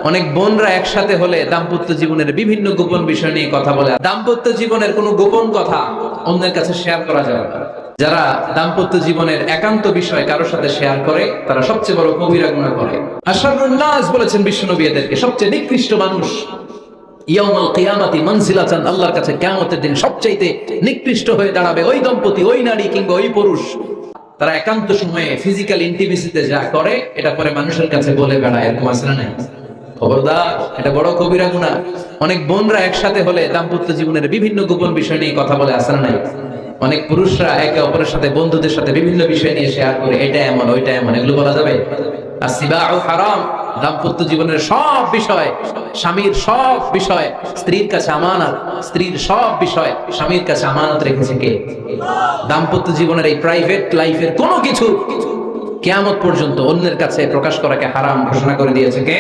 অনেক বোনরা একসাথে হলে দাম্পত্য জীবনের বিভিন্ন গোপন বিষয় নিয়ে কথা বলে। দাম্পত্য জীবনের কোনো গোপন কথা অন্যের কাছে শেয়ার করা যাবে না। যারা দাম্পত্য জীবনের একান্ত বিষয় কারোর সাথে শেয়ার করে তারা সবচেয়ে বড় কবিরা গুনাহ করে। আশরারুন নাস বলেছেন বিশ্বনবী এদেরকে, সবচেয়ে নিকৃষ্ট মানুষ। ইয়াউমুল কিয়ামাতি মানজিলাতান, আল্লাহর কাছে কিয়ামতের দিন সবচাইতে নিকৃষ্ট হয়ে দাঁড়াবে ওই দম্পতি, ওই নারী কিংবা ওই পুরুষ তারা একান্ত সময়ে ফিজিক্যাল ইন্টিমেসিতে যা করে এটা পরে মানুষের কাছে বলে বেড়ায়। এরকম আছে না নাই? খবরদার, এটা বড় কবিরা গুনাহ। অনেক বোনরা একসাথে হলে দাম্পত্য জীবনের বিভিন্ন গোপন বিষয় নিয়ে কথা বলে, আছে না নাই? অনেক পুরুষরা একে অপরের সাথে, বন্ধুদের সাথে বিভিন্ন বিষয় নিয়ে শেয়ার করে, এটা এমন ওইটা এমন, এগুলো বলা যাবে? আসিবাউ হারাম। দাম্পত্য জীবনের সব বিষয়, স্বামীর সব বিষয় স্ত্রীর কাছে আমানত, স্ত্রীর সব বিষয় স্বামীর কাছে আমানত রেখেছে কে? দাম্পত্য জীবনের এই প্রাইভেট লাইফের কোনো কিছু কিয়ামত পর্যন্ত অন্যের কাছে প্রকাশ করাকে হারাম ঘোষণা করে দিয়েছে কে?